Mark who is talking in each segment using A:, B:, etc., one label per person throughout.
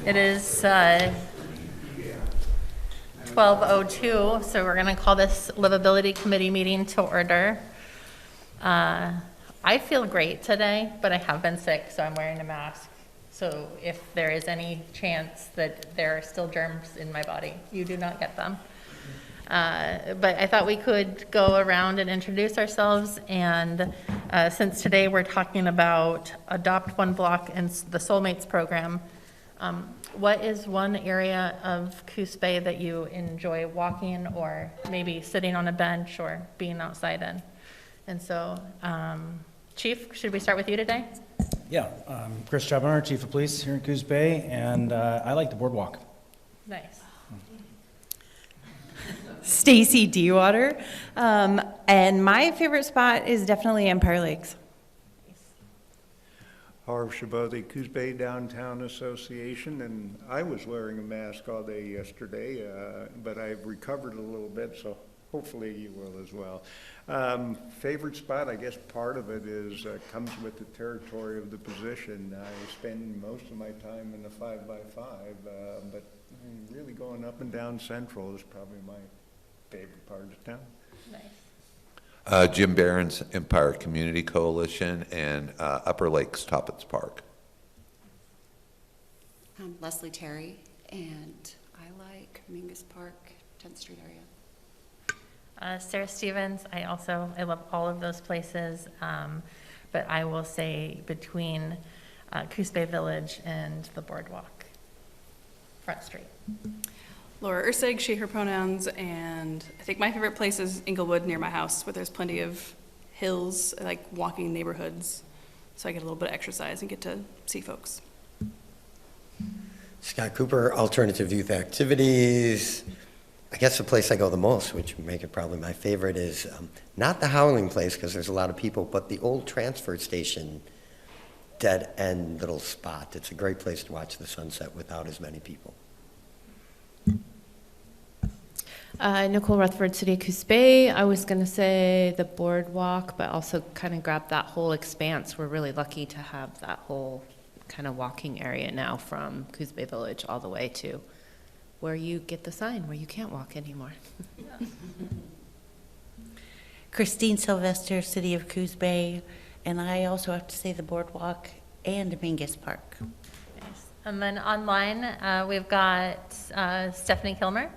A: It is 12:02, so we're going to call this Livability Committee meeting to order. I feel great today, but I have been sick, so I'm wearing a mask. So if there is any chance that there are still germs in my body, you do not get them. But I thought we could go around and introduce ourselves, and since today we're talking about Adopt One Block and the Soulmates program, what is one area of Coos Bay that you enjoy walking or maybe sitting on a bench or being outside in? And so, Chief, should we start with you today?
B: Yeah, Chris Chabonner, Chief of Police here in Coos Bay, and I like the boardwalk.
A: Nice.
C: Stacy Dewater, and my favorite spot is definitely Empire Lakes.
D: Harv Shaboti, Coos Bay Downtown Association, and I was wearing a mask all day yesterday, but I've recovered a little bit, so hopefully you will as well. Favorite spot, I guess part of it is comes with the territory of the position. I spend most of my time in the 5x5, but really going up and down Central is probably my favorite part of town.
A: Nice.
E: Jim Barron's Empire Community Coalition and Upper Lakes Toppets Park.
F: I'm Leslie Terry, and I like Mingus Park, 10th Street area.
A: Sarah Stevens, I love all of those places, but I will say between Coos Bay Village and the boardwalk, Front Street.
G: Laura Ursig, she, her pronouns, and I think my favorite place is Inglewood near my house, where there's plenty of hills. I like walking neighborhoods, so I get a little bit of exercise and get to see folks.
H: Scott Cooper, Alternative Youth Activities. I guess the place I go the most, which would make it probably my favorite, is not the Howling Place, because there's a lot of people, but the old transfer station dead end little spot. It's a great place to watch the sunset without as many people.
C: Nicole Rutherford, City of Coos Bay. I was going to say the boardwalk, but also kind of grab that whole expanse. We're really lucky to have that whole kind of walking area now from Coos Bay Village all the way to where you get the sign where you can't walk anymore.
I: Christine Sylvester, City of Coos Bay, and I also have to say the boardwalk and Mingus Park.
A: Nice. And then online, we've got Stephanie Kilmer.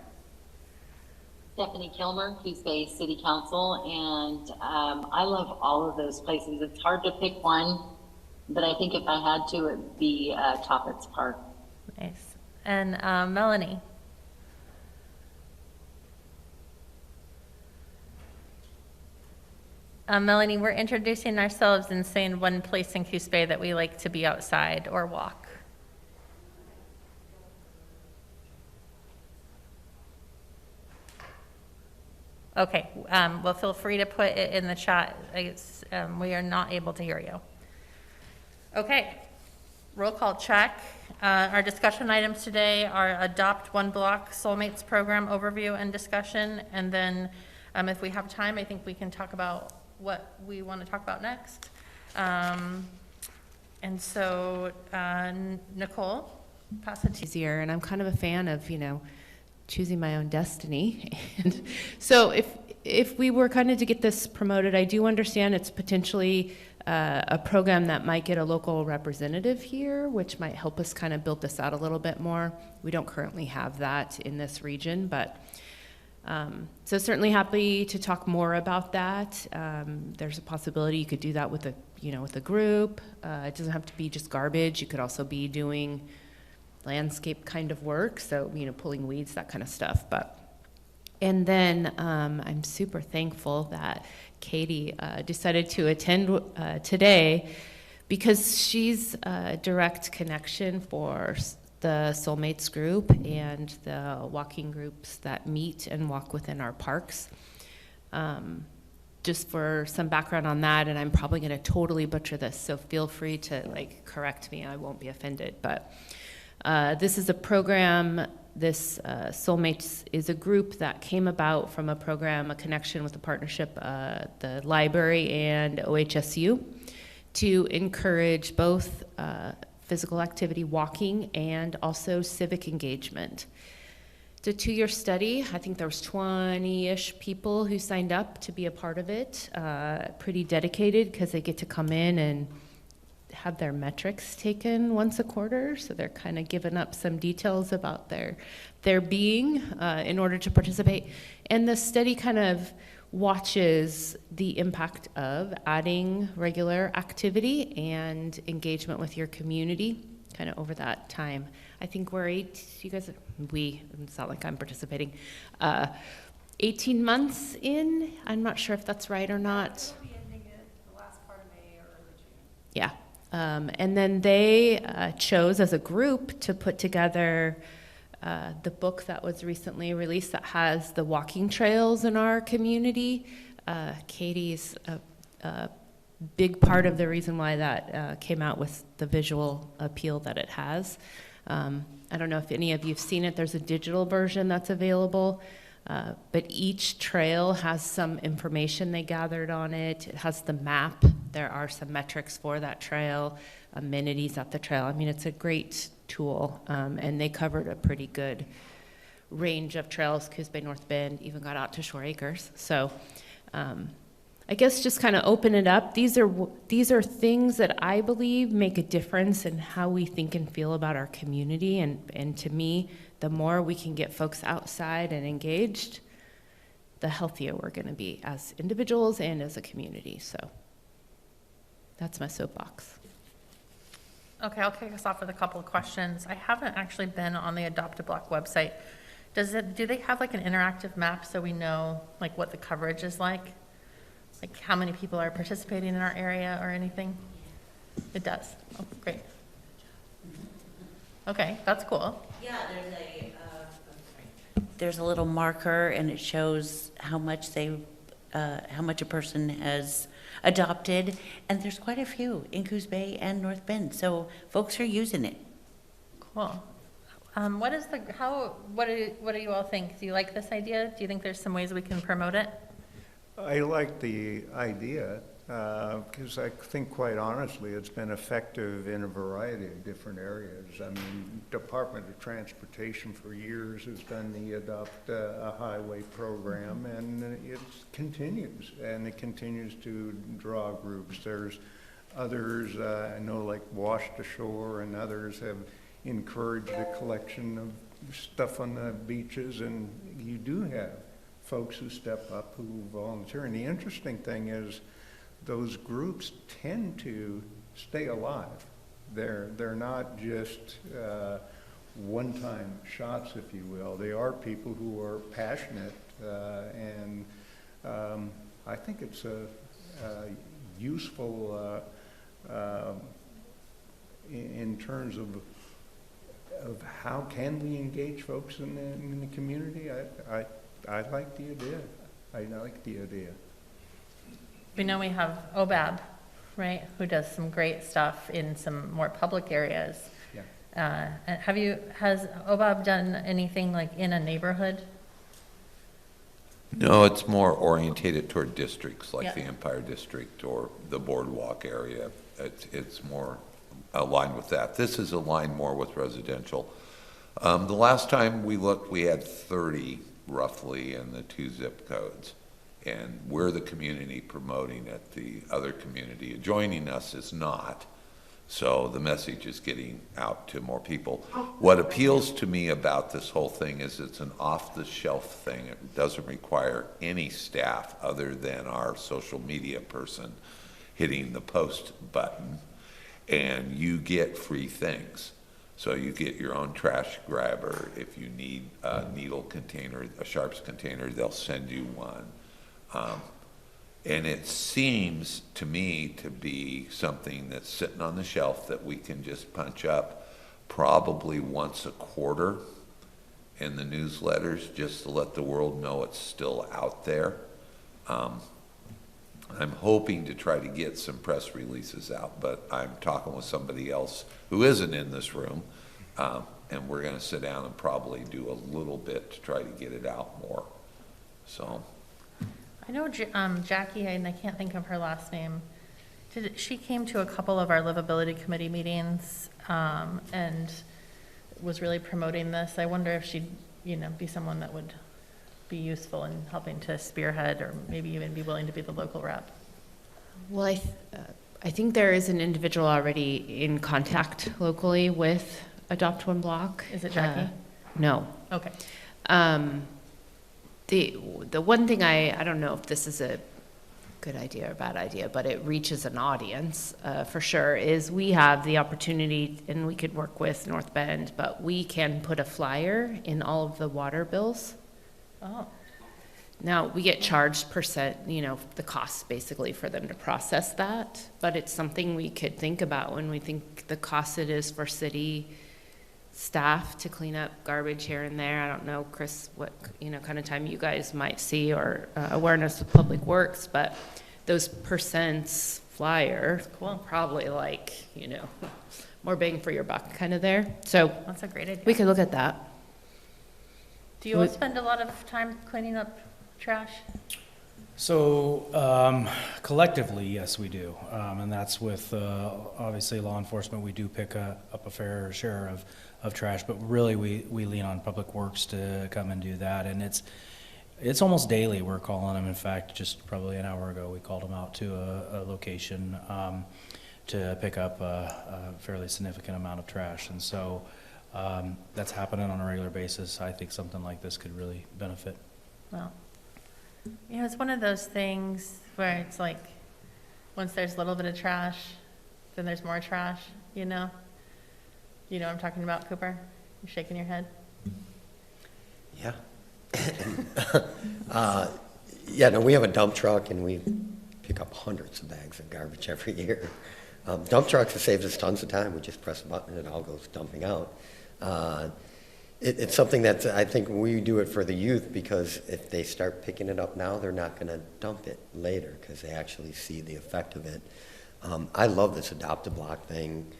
J: Stephanie Kilmer, Coos Bay City Council, and I love all of those places. It's hard to pick one, but I think if I had to, it would be Toppets Park.
A: Nice. And Melanie. Melanie, we're introducing ourselves and saying one place in Coos Bay that we like to be outside or walk. Okay, well, feel free to put it in the chat. We are not able to hear you. Okay, roll call check. Our discussion items today are Adopt One Block Soulmates Program overview and discussion, and then if we have time, I think we can talk about what we want to talk about next. And so, Nicole, pass it to you.
C: Easier, and I'm kind of a fan of, choosing my own destiny. And so if we were kind of to get this promoted, I do understand it's potentially a program that might get a local representative here, which might help us kind of build this out a little bit more. We don't currently have that in this region, but so certainly happy to talk more about that. There's a possibility you could do that with with a group. It doesn't have to be just garbage. You could also be doing landscape kind of work, so pulling weeds, that kind of stuff. And then I'm super thankful that Katie decided to attend today, because she's a direct connection for the Soulmates group and the walking groups that meet and walk within our parks. Just for some background on that, and I'm probably going to totally butcher this, so feel free to correct me. I won't be offended, but this is a program. This Soulmates is a group that came about from a program, a connection with a partnership, the library and OHSU, to encourage both physical activity, walking, and also civic engagement. It's a 2-year study. I think there was 20-ish people who signed up to be a part of it. Pretty dedicated because they get to come in and have their metrics taken once a quarter. So they're kind of giving up some details about their being in order to participate. And the study kind of watches the impact of adding regular activity and engagement with your community kind of over that time. I think it's not like I'm participating, 18 months in. I'm not sure if that's right or not.
G: We'll be ending it the last part of May or early June.
C: Yeah. And then they chose as a group to put together the book that was recently released that has the walking trails in our community. Katie's a big part of the reason why that came out with the visual appeal that it has. I don't know if any of you have seen it. There's a digital version that's available. But each trail has some information they gathered on it. It has the map. There are some metrics for that trail, amenities at the trail. I mean, it's a great tool, and they covered a pretty good range of trails. Coos Bay, North Bend, even got out to Shore Acres. So I guess just kind of open it up. These are things that I believe make a difference in how we think and feel about our community. And to me, the more we can get folks outside and engaged, the healthier we're going to be as individuals and as a community. So that's my soapbox.
A: Okay, I'll kick us off with a couple of questions. I haven't actually been on the Adopt a Block website. Do they have like an interactive map so we know like what the coverage is like? Like how many people are participating in our area or anything? It does. Oh, great. Okay, that's cool.
I: Yeah, there's a little marker, and it shows how much a person has adopted, and there's quite a few in Coos Bay and North Bend, so folks are using it.
A: Cool. What do you all think? Do you like this idea? Do you think there's some ways we can promote it?
D: I like the idea, because I think quite honestly, it's been effective in a variety of different areas. I mean, Department of Transportation for years has done the Adopt a Highway program, and it continues to draw groups. There's others, I know like Wash to Shore and others have encouraged the collection of stuff on the beaches, and you do have folks who step up, who volunteer. And the interesting thing is those groups tend to stay alive. They're not just one-time shots, if you will. They are people who are passionate, and I think it's a useful in terms of how can we engage folks in the community. I like the idea. I like the idea.
A: We know we have OBAB, right, who does some great stuff in some more public areas.
D: Yeah.
A: Has OBAB done anything like in a neighborhood?
E: No, it's more orientated toward districts like
A: Yeah.
E: the Empire District or the Boardwalk area. It's more aligned with that. This is aligned more with residential. The last time we looked, we had 30 roughly in the 2 zip codes. And we're the community promoting it. The other community adjoining us is not. So the message is getting out to more people. What appeals to me about this whole thing is it's an off-the-shelf thing. It doesn't require any staff other than our social media person hitting the post button, and you get free things. So you get your own trash grabber. If you need a needle container, a sharps container, they'll send you one. And it seems to me to be something that's sitting on the shelf that we can just punch up probably once a quarter in the newsletters, just to let the world know it's still out there. I'm hoping to try to get some press releases out, but I'm talking with somebody else who isn't in this room, and we're going to sit down and probably do a little bit to try to get it out more. So
A: I know Jackie, and I can't think of her last name, She came to a couple of our Livability Committee meetings, and was really promoting this. I wonder if she'd, be someone that would be useful in helping to spearhead, or maybe even be willing to be the local rep.
C: Well, I think there is an individual already in contact locally with Adopt One Block.
A: Is it Jackie?
C: No.
A: Okay.
C: The one thing I don't know if this is a good idea or bad idea, but it reaches an audience for sure, is we have the opportunity, and we could work with North Bend, but we can put a flyer in all of the water bills.
A: Oh.
C: Now, we get charged percent, the cost basically for them to process that, but it's something we could think about when we think the cost it is for city staff to clean up garbage here and there. I don't know, Chris, what, kind of time you guys might see, or awareness of Public Works, but those percents flyer,
A: Cool.
C: probably more bang for your buck kind of there. So
A: That's a great idea.
C: we could look at that.
A: Do you all spend a lot of time cleaning up trash?
B: So collectively, yes, we do. And that's with, obviously, law enforcement. We do pick up a fair share of trash, but really we lean on Public Works to come and do that. And it's almost daily we're calling them. In fact, just probably an hour ago, we called them out to a location to pick up a fairly significant amount of trash. And so that's happening on a regular basis. I think something like this could really benefit.
A: Well, it's one of those things where it's like, once there's a little bit of trash, then there's more trash, You know what I'm talking about, Cooper? You're shaking your head?
H: Yeah. Yeah, no, we have a dump truck, and we pick up hundreds of bags of garbage every year. Dump trucks have saved us tons of time. We just press a button and it all goes dumping out. It's something that I think we do it for the youth, because if they start picking it up now, they're not going to dump it later, because they actually see the effect of it. I love this Adopt a Block thing.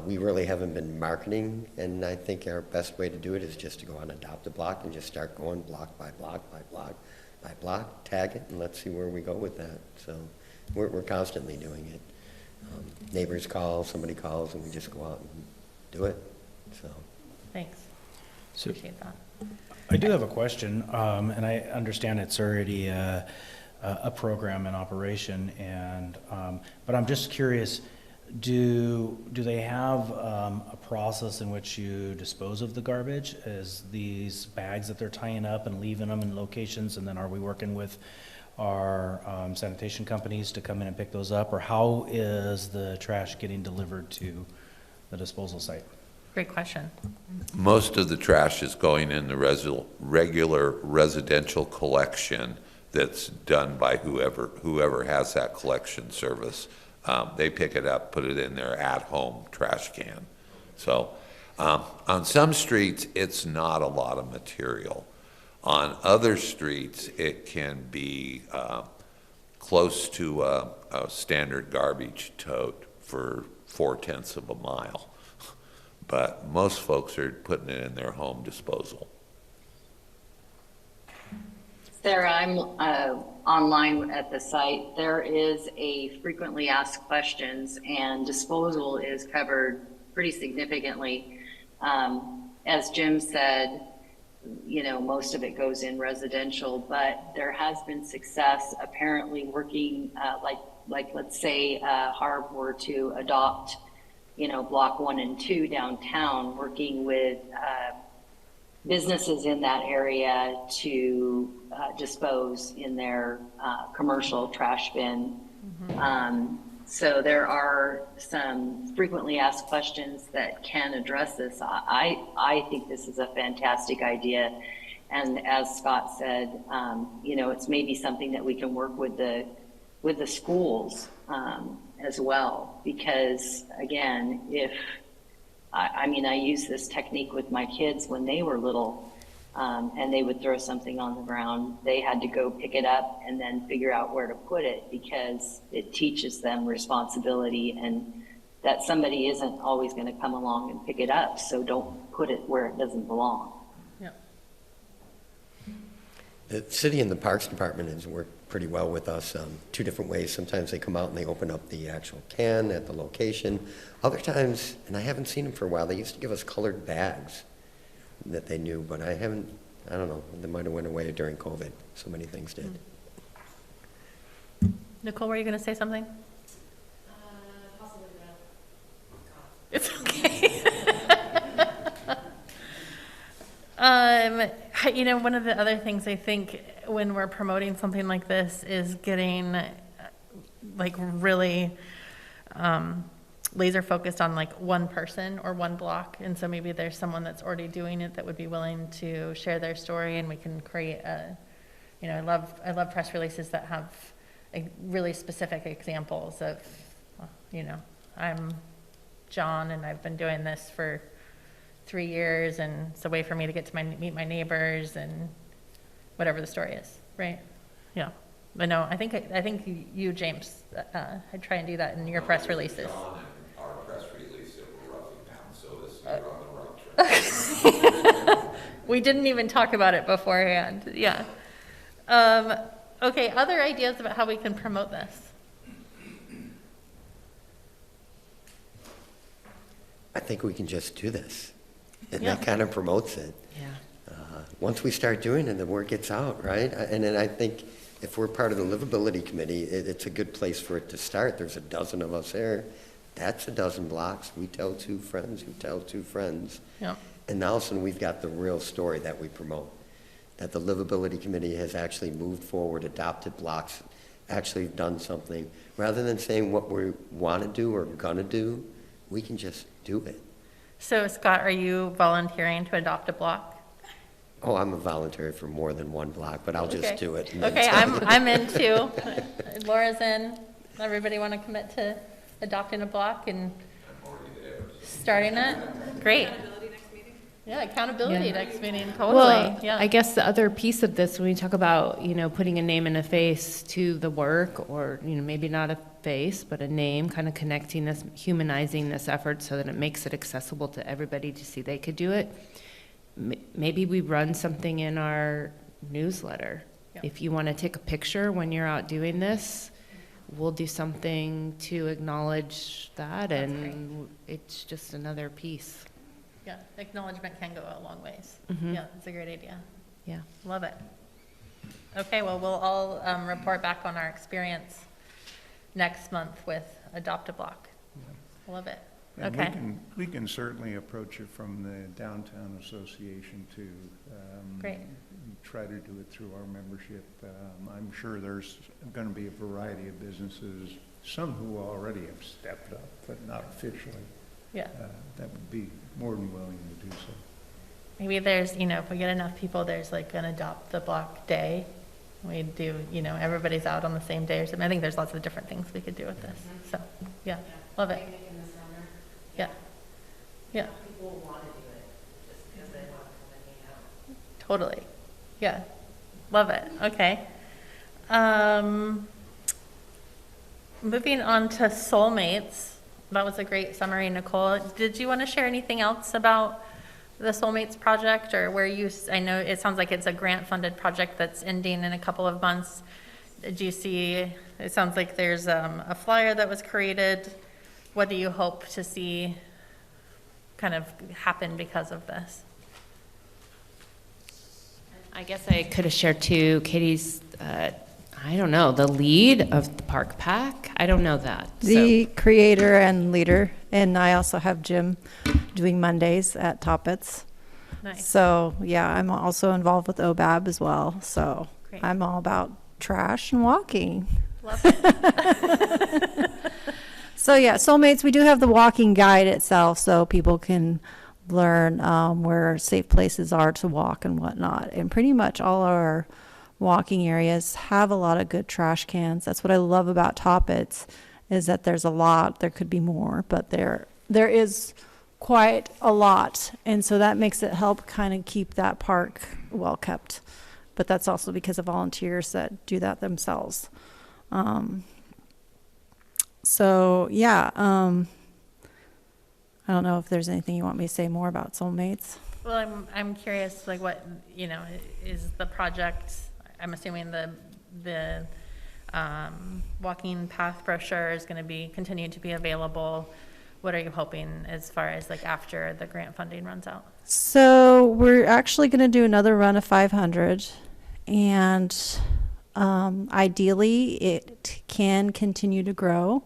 H: We really haven't been marketing, and I think our best way to do it is just to go on Adopt a Block and just start going block by block by block by block, tag it, and let's see where we go with that. So we're constantly doing it. Neighbors call, somebody calls, and we just go out and do it. So.
A: Thanks.
B: So
A: Appreciate that.
B: I do have a question, and I understand it's already a program in operation, and but I'm just curious. Do they have a process in which you dispose of the garbage? Is these bags that they're tying up and leaving them in locations, and then are we working with our sanitation companies to come in and pick those up, or how is the trash getting delivered to the disposal site?
A: Great question.
E: Most of the trash is going in the regular residential collection that's done by whoever has that collection service. They pick it up, put it in their at-home trash can. So on some streets, it's not a lot of material. On other streets, it can be close to a standard garbage tote for 4/10 of a mile. But most folks are putting it in their home disposal.
J: Sarah, I'm online at the site. There is a frequently asked questions, and disposal is covered pretty significantly. As Jim said, most of it goes in residential, but there has been success apparently working, like let's say Harb were to adopt, block 1 and 2 downtown, working with businesses in that area to dispose in their commercial trash bin. So there are some frequently asked questions that can address this. I think this is a fantastic idea. And as Scott said, it's maybe something that we can work with the schools as well, because again, I use this technique with my kids when they were little, and they would throw something on the ground. They had to go pick it up and then figure out where to put it, because it teaches them responsibility and that somebody isn't always going to come along and pick it up. So don't put it where it doesn't belong.
H: The city and the Parks Department has worked pretty well with us, two different ways. Sometimes they come out and they open up the actual can at the location. Other times, and I haven't seen them for a while, they used to give us colored bags that they knew, but I don't know, they might have went away during COVID. So many things did.
A: Nicole, were you going to say something? Possibly not. It's okay. You know, one of the other things I think when we're promoting something like this is getting like really laser focused on like one person or one block. And so maybe there's someone that's already doing it that would be willing to share their story, and we can create a, you know, I love press releases that have really specific examples of, you know, I'm John and I've been doing this for 3 years, and it's a way for me to get to meet my neighbors and whatever the story is, right? Yeah. But no, I think you, James, I'd try and do that in your press releases.
E: John and our press release that we're roughing down, so this you're on the right track.
A: We didn't even talk about it beforehand. Yeah. Okay, other ideas about how we can promote this?
H: I think we can just do this. And
A: Yeah.
H: that kind of promotes it.
C: Yeah.
H: Once we start doing it, the word gets out, right? And then I think if we're part of the Livability Committee, it's a good place for it to start. There's a dozen of us there. That's a dozen blocks. We tell 2 friends who tell 2 friends.
A: Yeah.
H: And now all of a sudden we've got the real story that we promote. That the Livability Committee has actually moved forward, adopted blocks, actually done something. Rather than saying what we want to do or gonna do, we can just do it.
A: So Scott, are you volunteering to adopt a block?
H: Oh, I'm a volunteer for more than 1 block, but I'll
A: Okay.
H: just do it. and then
A: Okay,
H: tell you.
A: I'm in too. Laura's in. Everybody want to commit to adopting a block and starting it? Great. Yeah, accountability
C: Yeah.
A: next meeting, totally,
C: Well,
A: yeah.
C: I guess the other piece of this, when we talk about, you know, putting a name and a face to the work, or, you know, maybe not a face, but a name, kind of connecting this, humanizing this effort so that it makes it accessible to everybody to see they could do it. Maybe we run something in our newsletter.
A: Yeah.
C: If you want to take a picture when you're out doing this, we'll do something to acknowledge that,
A: That's
C: and it's just another piece.
A: Yeah, acknowledgement can go a long ways.
C: Mhm.
A: Yeah, it's a great idea.
C: Yeah.
A: Love it. Okay, well, we'll all report back on our experience next month with Adopt a Block. Love it.
D: And
A: Okay.
D: we can certainly approach it from the Downtown Association too.
A: Great.
D: Try to do it through our membership. I'm sure there's going to be a variety of businesses, some who already have stepped up, but not officially.
A: Yeah.
D: That would be more than willing to do so.
A: Maybe there's, you know, if we get enough people, there's like an Adopt the Block day. We do, you know, everybody's out on the same day or something. I think there's lots of different things we could do with this. So, yeah, love it. Yeah. Yeah.
C: People want to do it just because they want to hang out.
A: Totally. Yeah. Love it. Okay. Moving on to Soulmates. That was a great summary, Nicole. Did you want to share anything else about the Soulmates project, or where you, I know it sounds like it's a grant-funded project that's ending in a couple of months. Did you see, it sounds like there's a flyer that was created. What do you hope to see kind of happen because of this?
C: I guess I could have shared too, Katie's, I don't know, the lead of the Park Pack. I don't know that.
K: The creator and leader, and I also have Jim doing Mondays at Toppets.
A: Nice.
K: So yeah, I'm also involved with OBAB as well. So
A: Great.
K: I'm all about trash and walking.
A: Love it.
K: So yeah, Soulmates, we do have the walking guide itself, so people can learn where safe places are to walk and whatnot. And pretty much all our walking areas have a lot of good trash cans. That's what I love about Toppets, is that there's a lot. There could be more, but there is quite a lot. And so that makes it help kind of keep that park well kept. But that's also because of volunteers that do that themselves. So yeah, I don't know if there's anything you want me to say more about Soulmates.
A: Well, I'm curious, like what, you know, is the project, I'm assuming the walking path brochure is going to be, continue to be available. What are you hoping as far as like after the grant funding runs out?
K: So we're actually going to do another run of 500, and ideally it can continue to grow.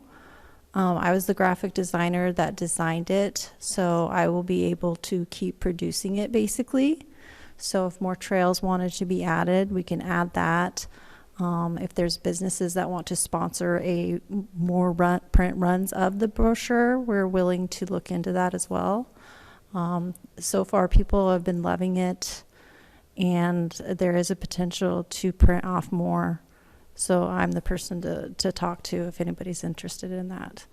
K: I was the graphic designer that designed it, so I will be able to keep producing it basically. So if more trails wanted to be added, we can add that. If there's businesses that want to sponsor more print runs of the brochure, we're willing to look into that as well. So far, people have been loving it, and there is a potential to print off more. So I'm the person to talk to if anybody's interested in that,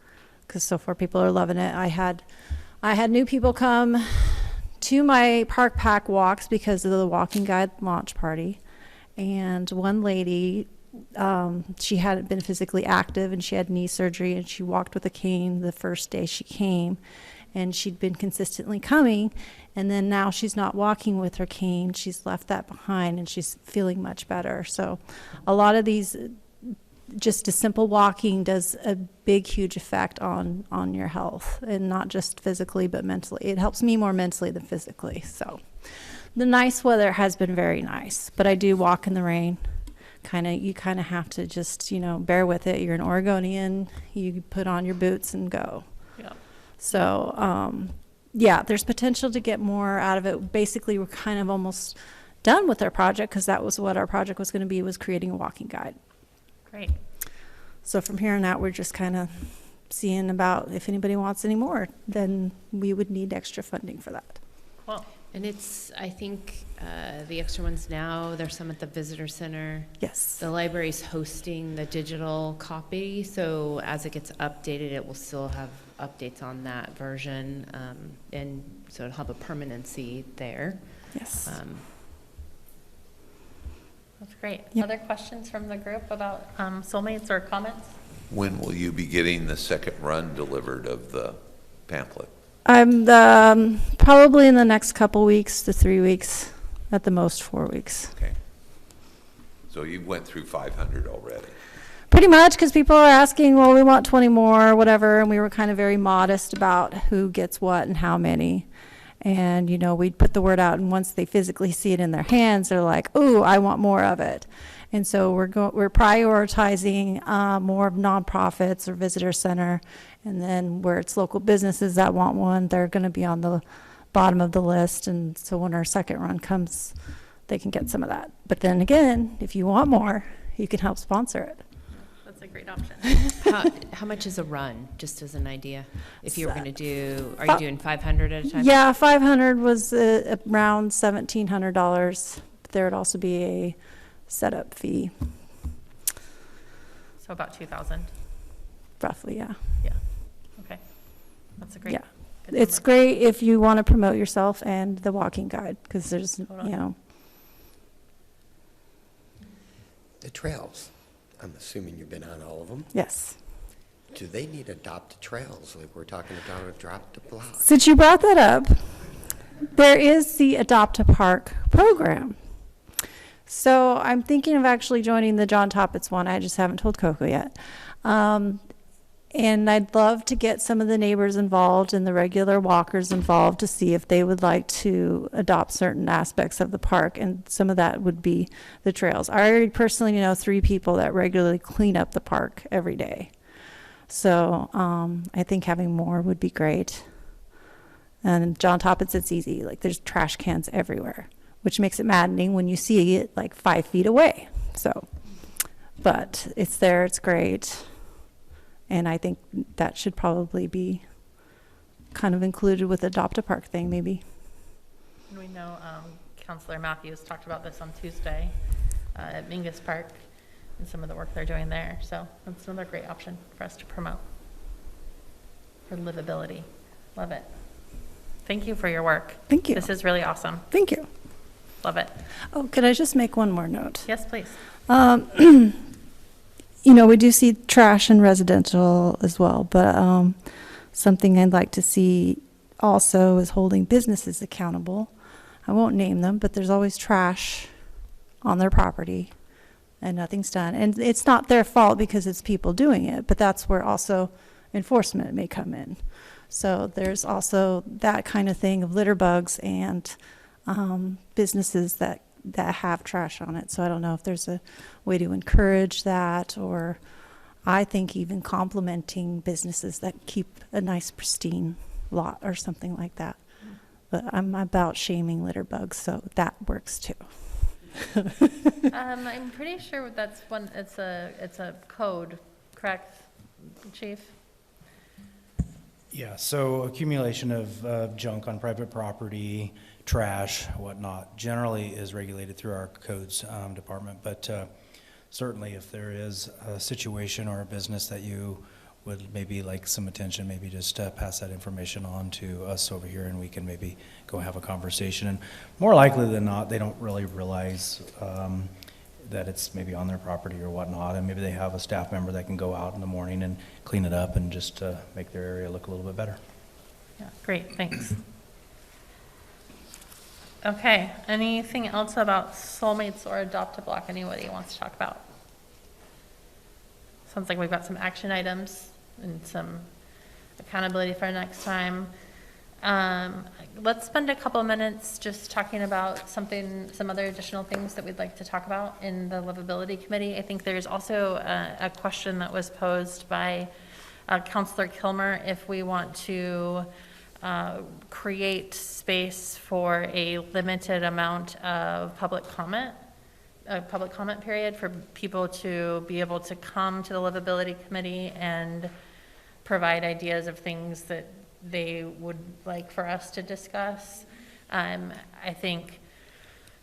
K: because so far people are loving it. I had new people come to my park pack walks because of the walking guide launch party. And one lady, she hadn't been physically active, and she had knee surgery, and she walked with a cane the first day she came, and she'd been consistently coming, and then now she's not walking with her cane. She's left that behind, and she's feeling much better. So a lot of these, just a simple walking does a big, huge effect on your health, and not just physically but mentally. It helps me more mentally than physically. So the nice weather has been very nice, but I do walk in the rain. You kind of have to just, bear with it. You're an Oregonian. You put on your boots and go.
A: Yeah.
K: So, there's potential to get more out of it. Basically, we're kind of almost done with our project, because that was what our project was going to be, was creating a walking guide.
A: Great.
K: So from here on out, we're just kind of seeing about if anybody wants any more, then we would need extra funding for that.
A: Cool.
C: And I think the extra ones now, there's some at the visitor center.
K: Yes.
C: The library's hosting the digital copy, so as it gets updated, it will still have updates on that version, and so it'll have a permanency there.
K: Yes.
A: That's great.
K: Yep.
A: Other questions from the group about soulmates or comments?
E: When will you be getting the second run delivered of the pamphlet?
K: I'm probably in the next couple weeks to 3 weeks, at the most 4 weeks.
E: Okay. So you went through 500 already.
K: Pretty much, because people are asking, well, we want 20 more, whatever, and we were kind of very modest about who gets what and how many. And, we'd put the word out, and once they physically see it in their hands, they're like, ooh, I want more of it. And so we're prioritizing more of nonprofits or visitor center, and then where it's local businesses that want one, they're going to be on the bottom of the list. And so when our second run comes, they can get some of that. But then again, if you want more, you can help sponsor it.
A: That's a great option.
C: How much is a run, just as an idea? If you were going to do, are you doing 500 at a time?
K: Yeah, 500 was around $1,700. There would also be a setup fee,
A: So about 2,000.
K: roughly, yeah.
A: Yeah. Okay. That's a great.
K: Yeah.
A: good
K: It's
A: number.
K: great if you want to promote yourself and the walking guide, because there's,
A: Totally.
H: The trails, I'm assuming you've been on all of them.
K: yes.
H: Do they need adopted trails, like we're talking about Adopt a Block?
K: Since you brought that up, there is the Adopt a Park program. So I'm thinking of actually joining the John Toppitz one. I just haven't told Coco yet. And I'd love to get some of the neighbors involved and the regular walkers involved to see if they would like to adopt certain aspects of the park. And some of that would be the trails. I already personally know 3 people that regularly clean up the park every day. So I think having more would be great. And John Toppitz, it's easy. Like, there's trash cans everywhere, which makes it maddening when you see it like 5 feet away. So, but it's there, it's great. And I think that should probably be kind of included with the Adopt a Park thing, maybe.
A: And we know Councilor Matthews talked about this on Tuesday at Mingus Park and some of the work they're doing there. So that's another great option for us to promote for livability. Love it. Thank you for your work.
K: Thank you.
A: This is really awesome.
K: Thank you.
A: Love it.
K: Oh, could I just make one more note?
A: Yes, please.
K: We do see trash in residential as well, but something I'd like to see also is holding businesses accountable. I won't name them, but there's always trash on their property. and nothing's done. And it's not their fault because it's people doing it, but that's where also enforcement may come in. So there's also that kind of thing of litter bugs and businesses that have trash on it. So I don't know if there's a way to encourage that, or I think even complimenting businesses that keep a nice pristine lot or something like that. But I'm about shaming litter bugs, so that works too.
A: I'm pretty sure that's one, it's a code, correct, Chief?
B: Yeah, so accumulation of junk on private property, trash, whatnot, generally is regulated through our codes department. But certainly if there is a situation or a business that you would maybe like some attention, maybe just pass that information on to us over here and we can maybe go have a conversation. And more likely than not, they don't really realize that it's maybe on their property or whatnot, and maybe they have a staff member that can go out in the morning and clean it up and just make their area look a little bit better.
A: Yeah, great, thanks. Okay, anything else about soulmates or adopt a block anybody wants to talk about? Sounds like we've got some action items and some accountability for next time. Let's spend a couple minutes just talking about some other additional things that we'd like to talk about in the Livability Committee. I think there's also a question that was posed by Councilor Kilmer, if we want to create space for a limited amount of public comment, a public comment period for people to be able to come to the Livability Committee and provide ideas of things that they would like for us to discuss. I think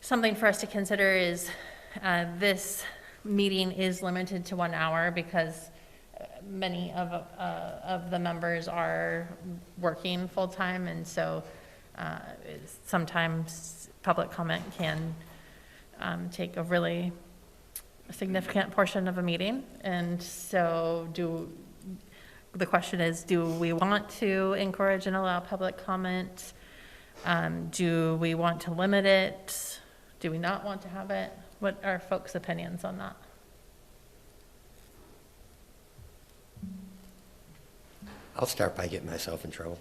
A: something for us to consider is this meeting is limited to 1 hour because many of the members are working full-time, and so sometimes public comment can take a really significant portion of a meeting. And so the question is, do we want to encourage and allow public comment? Do we want to limit it? Do we not want to have it? What are folks' opinions on that?
H: I'll start by getting myself in trouble.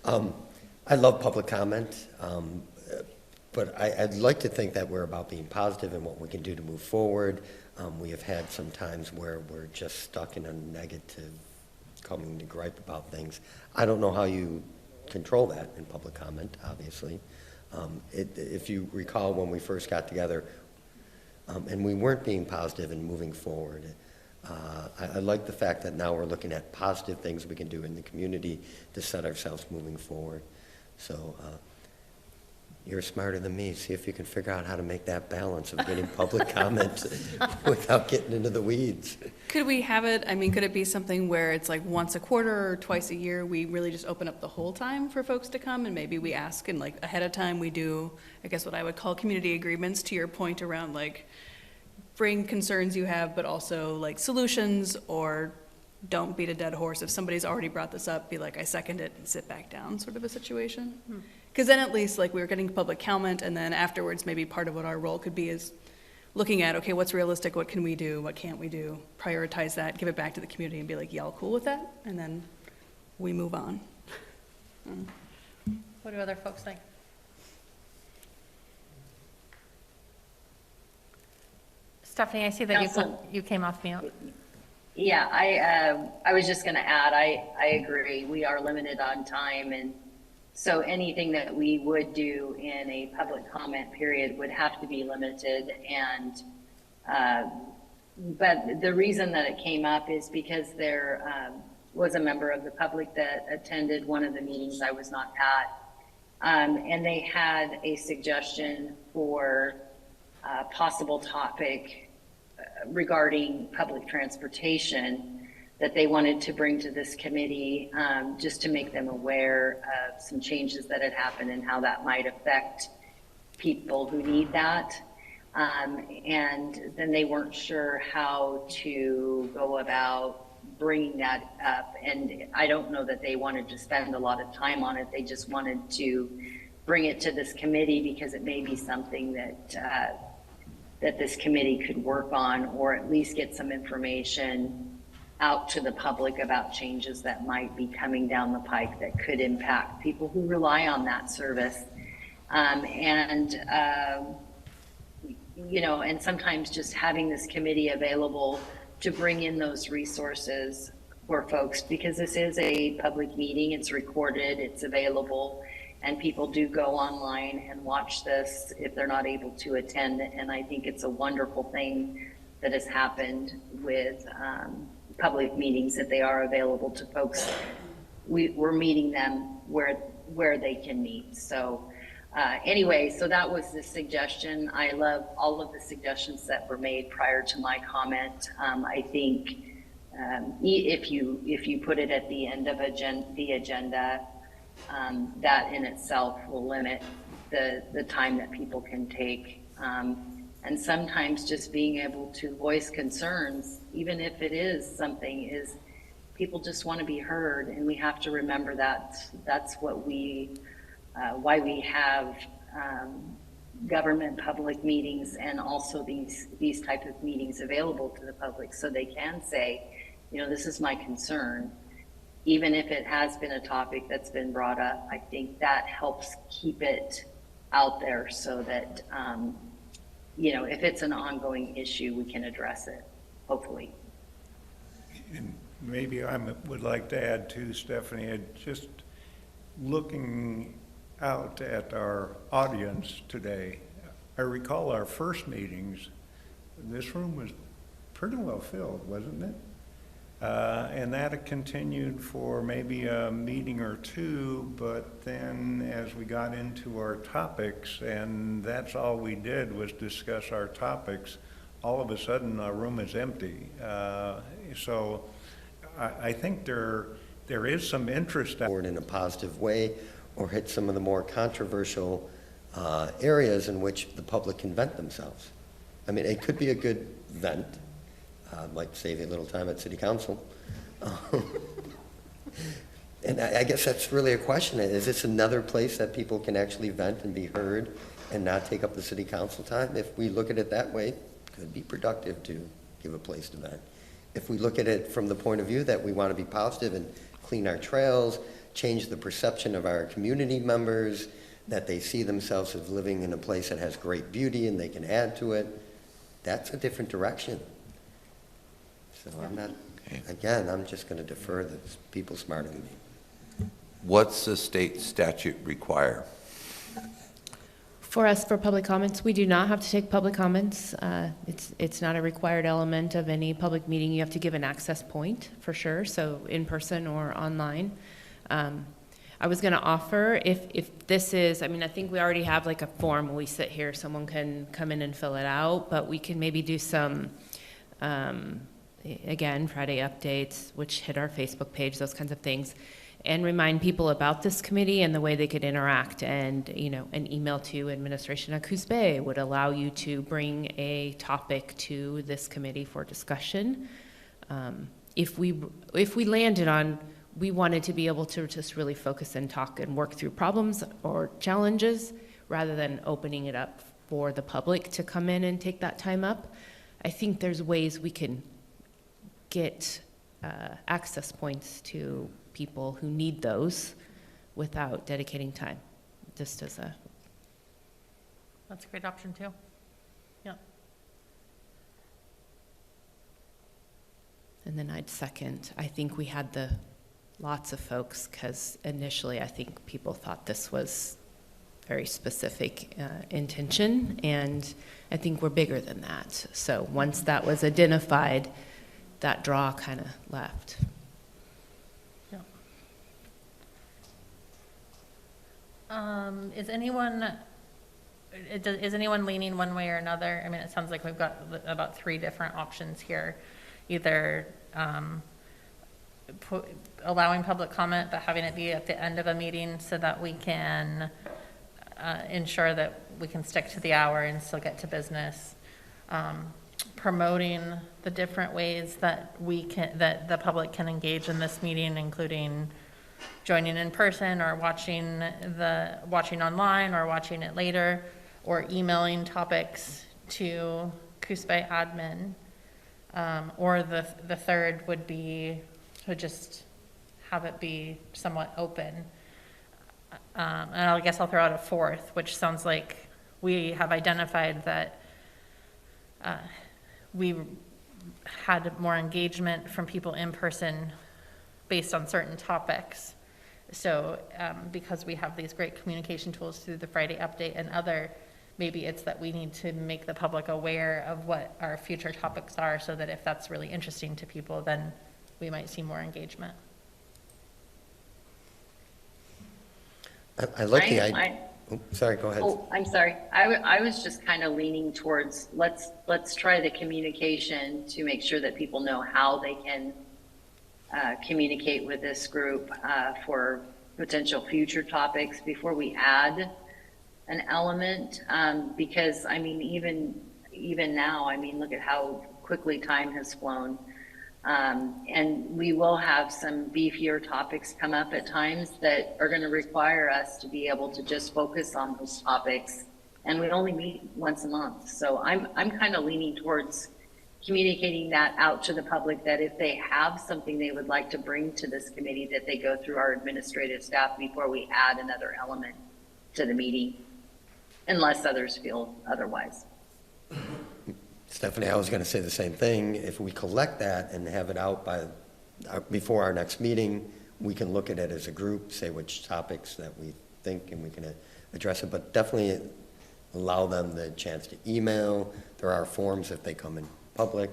H: I love public comment, but I'd like to think that we're about being positive and what we can do to move forward. We have had some times where we're just stuck in a negative, coming to gripe about things. I don't know how you control that in public comment, obviously. If you recall when we first got together, and we weren't being positive and moving forward, I like the fact that now we're looking at positive things we can do in the community to set ourselves moving forward. So you're smarter than me. See if you can figure out how to make that balance of getting public comment without getting into the weeds.
G: Could we have it, I mean, could it be something where it's like once a quarter or twice a year, we really just open up the whole time for folks to come, and maybe we ask, and like ahead of time we do, I guess what I would call community agreements, to your point around like bring concerns you have, but also like solutions, or don't beat a dead horse. If somebody's already brought this up, be like, I second it, and sit back down, sort of a situation. Because then at least like we were getting public comment, and then afterwards maybe part of what our role could be is looking at, okay, what's realistic, what can we do, what can't we do, prioritize that, give it back to the community and be like, y'all cool with that? And then we move on.
A: What do other folks think? Stephanie, I see that you came off mute.
J: Yeah, I was just going to add, I agree. We are limited on time, and so anything that we would do in a public comment period would have to be limited. And but the reason that it came up is because there was a member of the public that attended one of the meetings I was not at, and they had a suggestion for a possible topic regarding public transportation that they wanted to bring to this committee, just to make them aware of some changes that had happened and how that might affect people who need that. And then they weren't sure how to go about bringing that up. And I don't know that they wanted to spend a lot of time on it. They just wanted to bring it to this committee because it may be something that that this committee could work on, or at least get some information out to the public about changes that might be coming down the pike that could impact people who rely on that service. You know, and sometimes just having this committee available to bring in those resources for folks, because this is a public meeting, it's recorded, it's available, and people do go online and watch this if they're not able to attend. And I think it's a wonderful thing that has happened with public meetings, that they are available to folks. We're meeting them where they can meet. So anyway, so that was the suggestion. I love all of the suggestions that were made prior to my comment. I think if you put it at the end of the agenda, that in itself will limit the time that people can take. And sometimes just being able to voice concerns, even if it is something, is people just want to be heard, and we have to remember that that's what why we have government public meetings, and also these type of meetings available to the public, so they can say, you know, this is my concern, even if it has been a topic that's been brought up. I think that helps keep it out there, so that you know, if it's an ongoing issue, we can address it, hopefully.
D: And maybe I would like to add too, Stephanie, just looking out at our audience today, I recall our first meetings, this room was pretty well filled, wasn't it? And that continued for maybe a meeting or two, but then as we got into our topics, and that's all we did was discuss our topics, all of a sudden our room is empty. So I think there is some interest
H: Forward in a positive way, or hit some of the more controversial areas in which the public can vent themselves. I mean, it could be a good vent. Might save you a little time at city council. And I guess that's really a question. Is this another place that people can actually vent and be heard and not take up the city council time? If we look at it that way, it could be productive to give a place to vent. If we look at it from the point of view that we want to be positive and clean our trails, change the perception of our community members, that they see themselves as living in a place that has great beauty and they can add to it, that's a different direction. So I'm not, again, I'm just going to defer to people smarter than me.
E: What's the state statute require?
C: For us, for public comments, we do not have to take public comments. It's not a required element of any public meeting. You have to give an access point, for sure, so in person or online. I was going to offer, if this is, I mean, I think we already have like a form when we sit here, someone can come in and fill it out, but we can maybe do some, again, Friday updates, which hit our Facebook page, those kinds of things, and remind people about this committee and the way they could interact. And, you know, an email to administration at Coos Bay would allow you to bring a topic to this committee for discussion. If we landed on, we wanted to be able to just really focus and talk and work through problems or challenges, rather than opening it up for the public to come in and take that time up. I think there's ways we can get access points to people who need those without dedicating time, just as a...
A: That's a great option too. Yeah.
C: And then I'd second, I think we had lots of folks, because initially I think people thought this was very specific intention, and I think we're bigger than that. So once that was identified, that draw kind of left.
A: Yeah. Is anyone leaning one way or another? I mean, it sounds like we've got about 3 different options here. Either allowing public comment, but having it be at the end of a meeting so that we can ensure that we can stick to the hour and still get to business. Promoting the different ways that the public can engage in this meeting, including joining in person or watching online or watching it later, or emailing topics to Coos Bay admin, or the third would be to just have it be somewhat open. And I guess I'll throw out a fourth, which sounds like we have identified that we had more engagement from people in person based on certain topics. So because we have these great communication tools through the Friday update and other, maybe it's that we need to make the public aware of what our future topics are, so that if that's really interesting to people, then we might see more engagement.
H: I like the idea. Sorry, go ahead.
J: Oh, I'm sorry. I was just kind of leaning towards, let's try the communication to make sure that people know how they can communicate with this group for potential future topics before we add an element. Because I mean, even now, I mean, look at how quickly time has flown. And we will have some beefier topics come up at times that are going to require us to be able to just focus on those topics. And we only meet once a month. So I'm kind of leaning towards communicating that out to the public, that if they have something they would like to bring to this committee, that they go through our administrative staff before we add another element to the meeting, unless others feel otherwise.
H: Stephanie, I was going to say the same thing. If we collect that and have it out before our next meeting, we can look at it as a group, say which topics that we think, and we can address it. But definitely allow them the chance to email. There are forms if they come in public.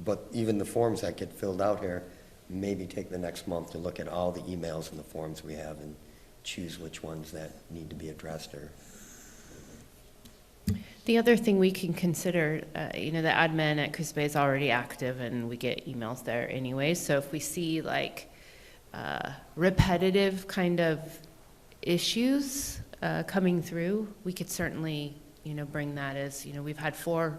H: But even the forms that get filled out here, maybe take the next month to look at all the emails and the forms we have and choose which ones that need to be addressed. Or
C: The other thing we can consider, the admin at Coos Bay is already active and we get emails there anyway. So if we see like repetitive kind of issues coming through, we could certainly, bring that as, we've had 4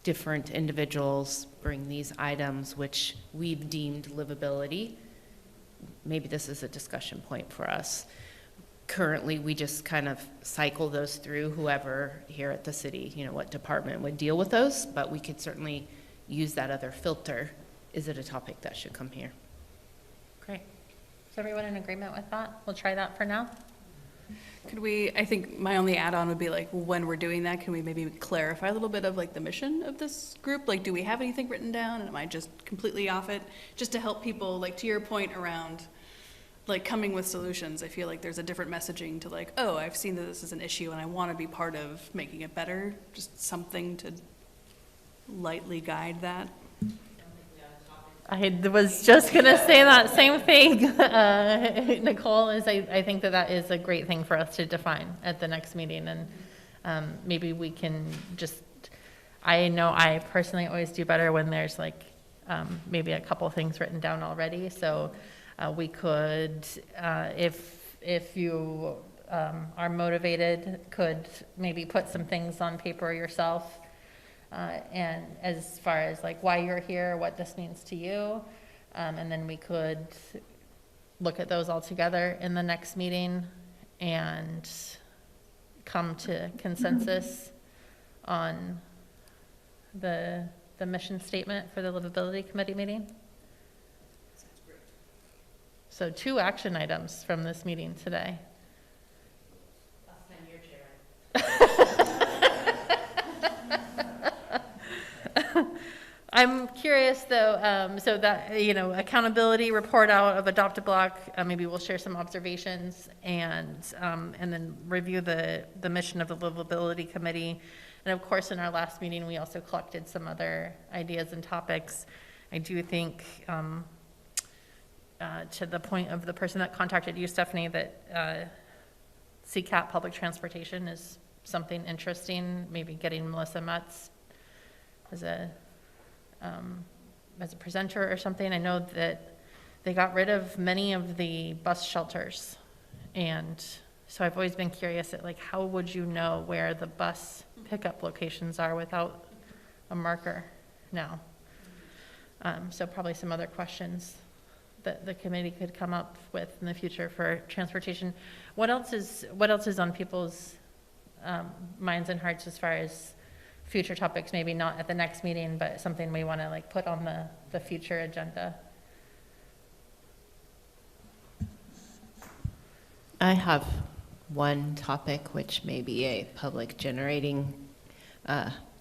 C: different individuals bring these items which we've deemed livability. Maybe this is a discussion point for us. Currently, we just kind of cycle those through whoever here at the city, what department would deal with those, but we could certainly use that other filter. Is it a topic that should come here?
A: Great. Is everyone in agreement with that? We'll try that for now.
G: Could we, I think my only add-on would be like, when we're doing that, can we maybe clarify a little bit of like the mission of this group? Like, do we have anything written down, and am I just completely off it? Just to help people, like to your point around like coming with solutions. I feel like there's a different messaging to like, oh, I've seen that this is an issue and I want to be part of making it better. Just something to lightly guide that.
A: I was just going to say that same thing, Nicole, is I think that is a great thing for us to define at the next meeting. And maybe we can just, I know I personally always do better when there's like maybe a couple things written down already. So we could, if you are motivated, could maybe put some things on paper yourself. And as far as like why you're here, what this means to you, and then we could look at those all together in the next meeting and come to consensus on the mission statement for the Livability Committee meeting. So 2 action items from this meeting today.
C: Last time you're chair.
A: I'm curious though, so that, accountability report out of Adopt a Block, maybe we'll share some observations and then review the mission of the Livability Committee. And of course, in our last meeting, we also collected some other ideas and topics. I do think, to the point of the person that contacted you, Stephanie, that CCAP public transportation is something interesting, maybe getting Melissa Metz as a presenter or something. I know that they got rid of many of the bus shelters, and so I've always been curious at like, how would you know where the bus pickup locations are without a marker now? So probably some other questions that the committee could come up with in the future for transportation. What else is on people's minds and hearts as far as future topics, maybe not at the next meeting, but something we want to like put on the future agenda.
C: I have one topic, which may be a public generating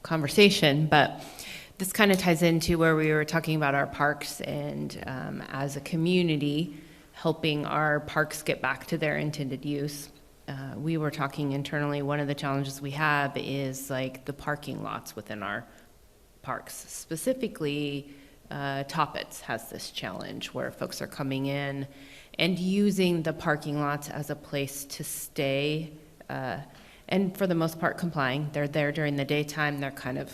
C: conversation, but this kind of ties into where we were talking about our parks and as a community, helping our parks get back to their intended use. We were talking internally, one of the challenges we have is like the parking lots within our parks. Specifically, Toppets has this challenge where folks are coming in and using the parking lots as a place to stay, and for the most part complying. They're there during the daytime, they're kind of,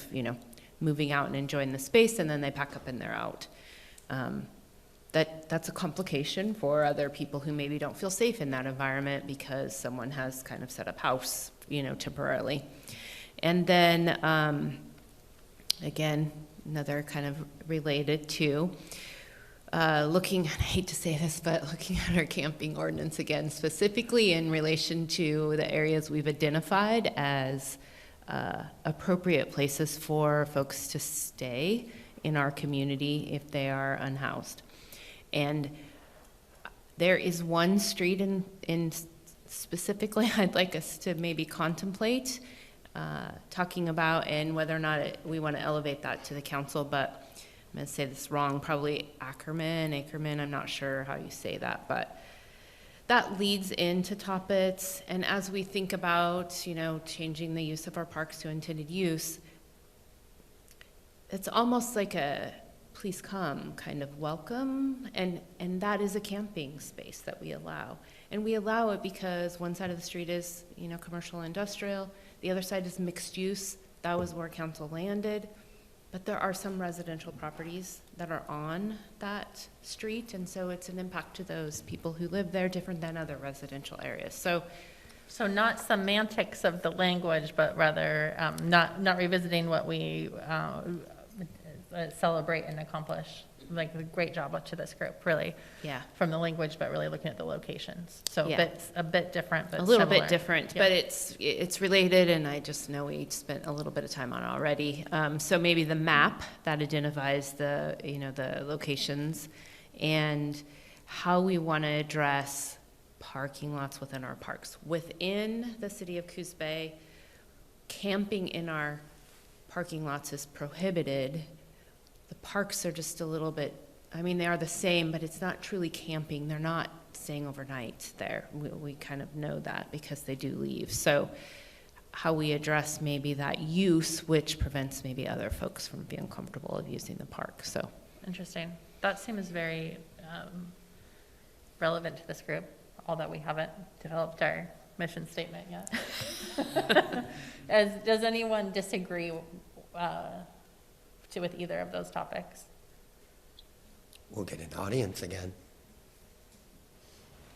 C: moving out and enjoying the space, and then they pack up and they're out. That's a complication for other people who maybe don't feel safe in that environment because someone has kind of set up house, temporarily. And then, again, another kind of related to, looking, I hate to say this, but looking at our camping ordinance again, specifically in relation to the areas we've identified as appropriate places for folks to stay in our community if they are unhoused. And there is one street in specifically I'd like us to maybe contemplate talking about, and whether or not we want to elevate that to the council, but I'm going to say this wrong, probably Ackerman, I'm not sure how you say that, but that leads into Toppets. And as we think about, changing the use of our parks to intended use, it's almost like a please come kind of welcome, and that is a camping space that we allow. And we allow it because one side of the street is, commercial industrial, the other side is mixed use. That was where council landed. But there are some residential properties that are on that street, and so it's an impact to those people who live there, different than other residential areas. So
A: not semantics of the language, but rather not revisiting what we celebrate and accomplish. Like a great job to this group, really.
C: Yeah.
A: From the language, but really looking at the locations. So
C: Yeah.
A: a bit different, but
C: a little
A: similar.
C: bit different,
A: Yeah.
C: but it's related, and I just know we spent a little bit of time on it already. So maybe the map that identifies the the locations and how we want to address parking lots within our parks. Within the city of Coos Bay, camping in our parking lots is prohibited. The parks are just a little bit, they are the same, but it's not truly camping. They're not staying overnight there. We kind of know that because they do leave. So how we address maybe that use, which prevents maybe other folks from being comfortable of using the park. So
A: Interesting. That seems very relevant to this group, all that we haven't developed our mission statement yet. Does anyone disagree with either of those topics?
H: We'll get an audience again,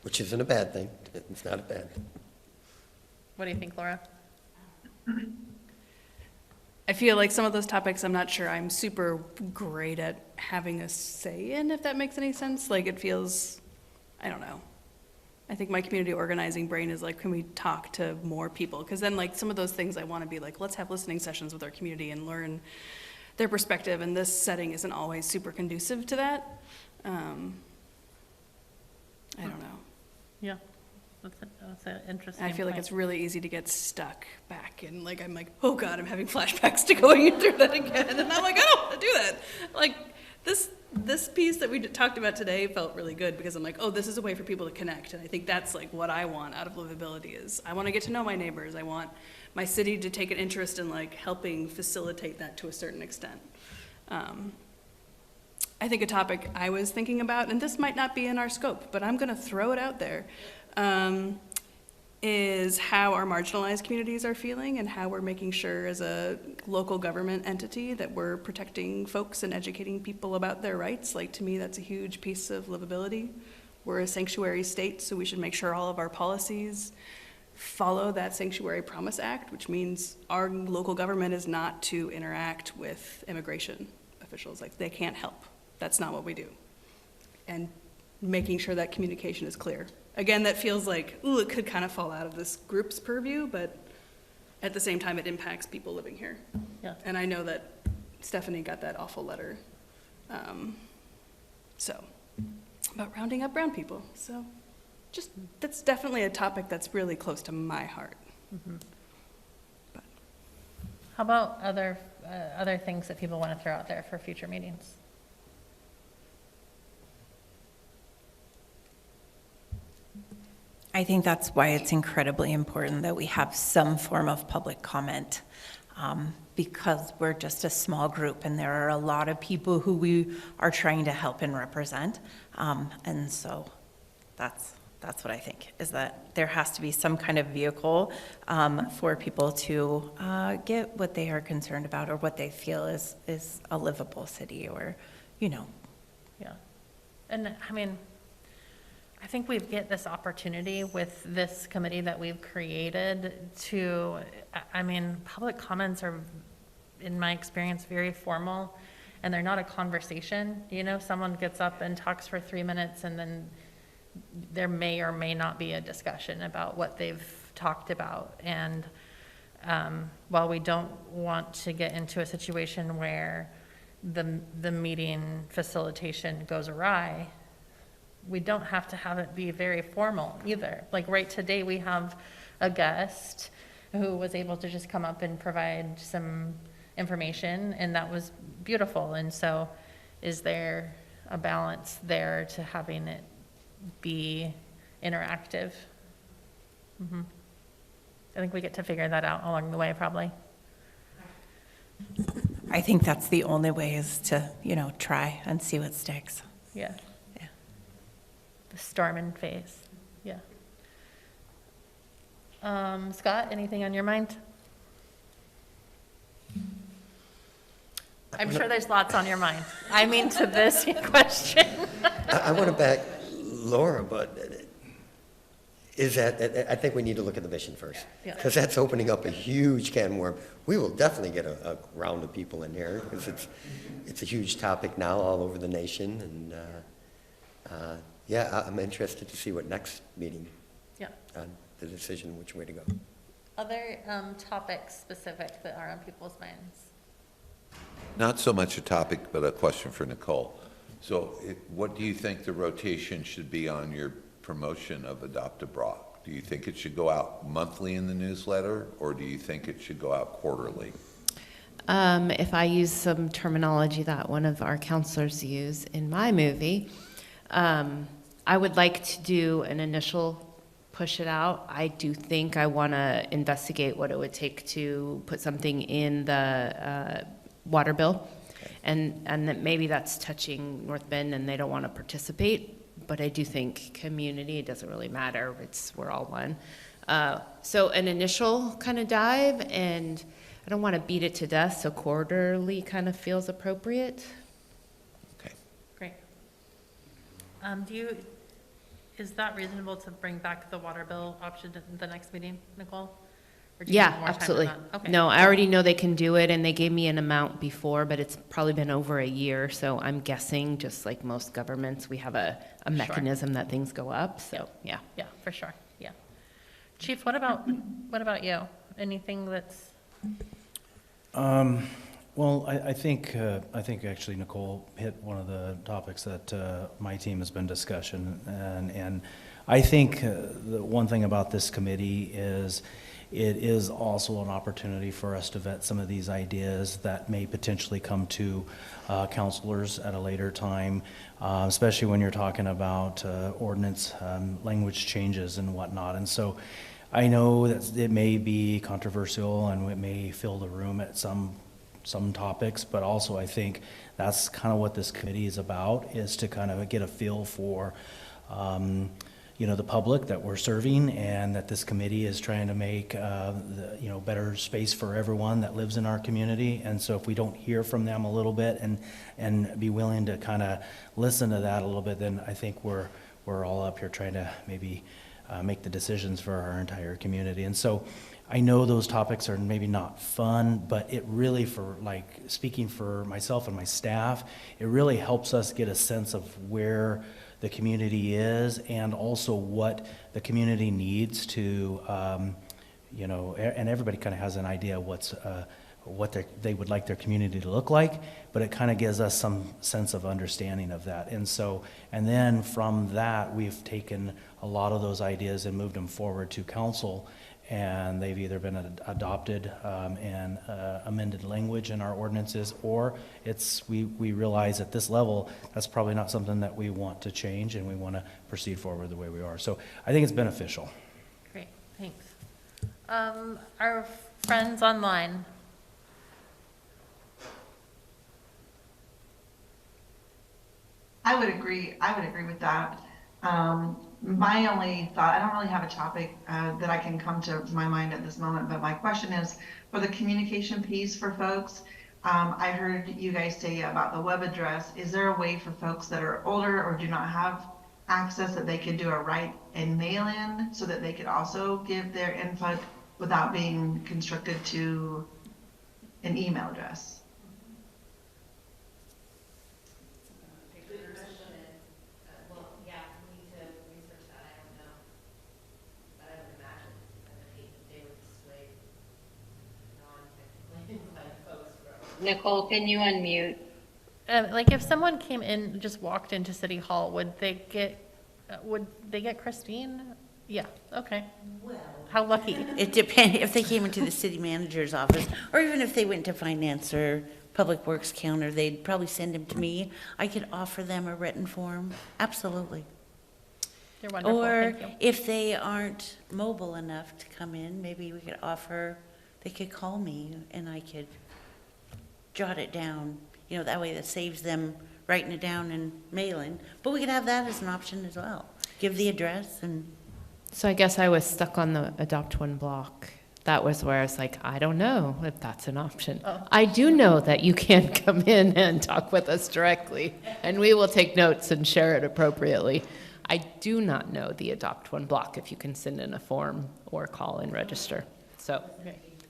H: which isn't a bad thing. It's not a bad thing.
A: What do you think, Laura?
G: I feel like some of those topics I'm not sure I'm super great at having a say in, if that makes any sense. Like it feels, I don't know. I think my community organizing brain is like, can we talk to more people? Because then like some of those things I want to be like, let's have listening sessions with our community and learn their perspective, and this setting isn't always super conducive to that. I don't know.
A: Yeah, that's an interesting
G: I feel like
A: point.
G: it's really easy to get stuck back, and like I'm like, oh God, I'm having flashbacks to going through that again, and I'm like, I don't want to do that. Like this piece that we talked about today felt really good because I'm like, oh, this is a way for people to connect, and I think that's like what I want out of livability is I want to get to know my neighbors. I want my city to take an interest in like helping facilitate that to a certain extent. I think a topic I was thinking about, and this might not be in our scope, but I'm going to throw it out there, is how our marginalized communities are feeling and how we're making sure as a local government entity that we're protecting folks and educating people about their rights. Like to me, that's a huge piece of livability. We're a sanctuary state, so we should make sure all of our policies follow that Sanctuary Promise Act, which means our local government is not to interact with immigration officials. Like they can't help. That's not what we do. And making sure that communication is clear. Again, that feels like, ooh, it could kind of fall out of this group's purview, but at the same time, it impacts people living here.
A: Yeah.
G: And I know that Stephanie got that awful letter. So, about rounding up brown people. So, just, that's definitely a topic that's really close to my heart.
A: How about other things that people want to throw out there for future meetings?
L: I think that's why it's incredibly important that we have some form of public comment, because we're just a small group and there are a lot of people who we are trying to help and represent. And so that's what I think, is that there has to be some kind of vehicle for people to get what they are concerned about or what they feel is a livable city, or, you know.
A: Yeah. And I mean, I think we get this opportunity with this committee that we've created to, I mean, public comments are, in my experience, very formal, and they're not a conversation. You know, someone gets up and talks for 3 minutes, and then there may or may not be a discussion about what they've talked about. And while we don't want to get into a situation where the meeting facilitation goes awry, we don't have to have it be very formal either. Like right today, we have a guest who was able to just come up and provide some information, and that was beautiful. And so is there a balance there to having it be interactive? I think we get to figure that out along the way, probably.
L: I think that's the only way, is to, you know, try and see what sticks.
A: Yeah. The storming phase. Yeah. Scott, anything on your mind? I'm sure there's lots on your mind. I mean, to this question.
H: I want to back Laura, but is that, I think we need to look at the mission first.
A: Yeah.
H: Because that's opening up a huge can of worms. We will definitely get a round of people in here, because it's a huge topic now all over the nation. And yeah, I'm interested to see what next meeting,
A: Yeah.
H: the decision which way to go.
A: Other topics specific that are on people's minds?
E: Not so much a topic, but a question for Nicole. So what do you think the rotation should be on your promotion of Adopt a Brock? Do you think it should go out monthly in the newsletter, or do you think it should go out quarterly?
C: If I use some terminology that one of our counselors use in my movie, I would like to do an initial push it out. I do think I want to investigate what it would take to put something in the water bill, and that maybe that's touching North Bend and they don't want to participate, but I do think community, it doesn't really matter, we're all one. So an initial kind of dive, and I don't want to beat it to death, so quarterly kind of feels appropriate.
E: Okay.
A: Great. Is that reasonable to bring back the water bill option to the next meeting, Nicole? Or do you
C: Yeah,
A: need more time on
C: absolutely.
A: that? Okay.
C: No, I already know they can do it, and they gave me an amount before, but it's probably been over a year, so I'm guessing, just like most governments, we have a mechanism that things go up, so, yeah.
A: Yeah, for sure, yeah. Chief, what about you? Anything that's,
B: Well, I think actually Nicole hit one of the topics that my team has been discussing, and I think the one thing about this committee is it is also an opportunity for us to vet some of these ideas that may potentially come to counselors at a later time, especially when you're talking about ordinance language changes and whatnot. And so I know that it may be controversial and it may fill the room at some topics, but also I think that's kind of what this committee is about, is to kind of get a feel for the public that we're serving, and that this committee is trying to make better space for everyone that lives in our community. And so if we don't hear from them a little bit and be willing to kind of listen to that a little bit, then I think we're all up here trying to maybe make the decisions for our entire community. And so I know those topics are maybe not fun, but it really, for like speaking for myself and my staff, it really helps us get a sense of where the community is, and also what the community needs to you know, and everybody kind of has an idea what they would like their community to look like, but it kind of gives us some sense of understanding of that. And so, and then from that, we've taken a lot of those ideas and moved them forward to council, and they've either been adopted and amended language in our ordinances, or we realize at this level that's probably not something that we want to change, and we want to proceed forward the way we are. So I think it's beneficial.
A: Great, thanks. Our friends online.
M: I would agree with that. My only thought, I don't really have a topic that I can come to my mind at this moment, but my question is for the communication piece for folks. I heard you guys say about the web address. Is there a way for folks that are older or do not have access that they could do a write and mail in so that they could also give their input without being constricted to an email address?
J: Nicole, can you unmute?
A: Like if someone came in, just walked into City Hall, would they get Christine? Yeah, okay.
I: Well,
A: how lucky.
I: It depends, if they came into the city manager's office, or even if they went to finance or public works counter, they'd probably send them to me. I could offer them a written form, absolutely.
A: You're wonderful, thank you.
I: Or if they aren't mobile enough to come in, maybe we could offer, they could call me and I could jot it down, you know, that way that saves them writing it down and mailing. But we could have that as an option as well. Give the address and.
C: So I guess I was stuck on the adopt one block. That was where I was like, I don't know if that's an option.
A: Oh.
C: I do know that you can come in and talk with us directly, and we will take notes and share it appropriately. I do not know the adopt one block, if you can send in a form or call and register. So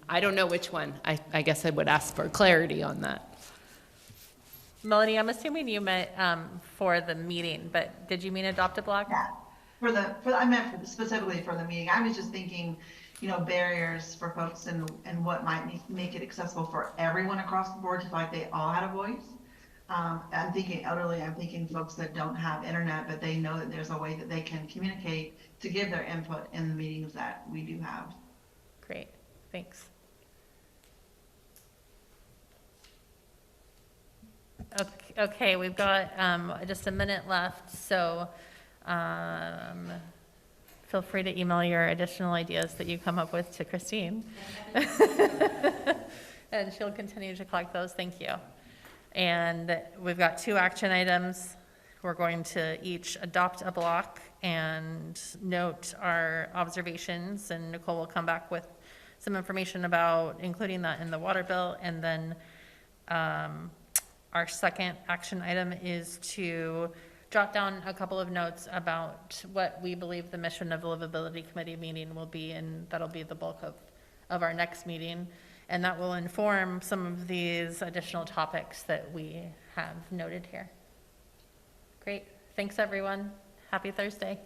C: I don't know which one. I guess I would ask for clarity on that.
A: Melanie, I'm assuming you meant for the meeting, but did you mean adopt a block?
M: Yeah, I meant specifically for the meeting. I was just thinking, you know, barriers for folks and what might make it accessible for everyone across the board to feel like they all had a voice. I'm thinking elderly, I'm thinking folks that don't have internet, but they know that there's a way that they can communicate to give their input in the meetings that we do have.
A: Great, thanks. Okay, we've got just a minute left, so feel free to email your additional ideas that you come up with to Christine. And she'll continue to collect those, thank you. And we've got 2 action items. We're going to each adopt a block and note our observations, and Nicole will come back with some information about including that in the water bill. And then our second action item is to jot down a couple of notes about what we believe the mission of the Livability Committee meeting will be, and that'll be the bulk of our next meeting. And that will inform some of these additional topics that we have noted here. Great. Thanks, everyone. Happy Thursday.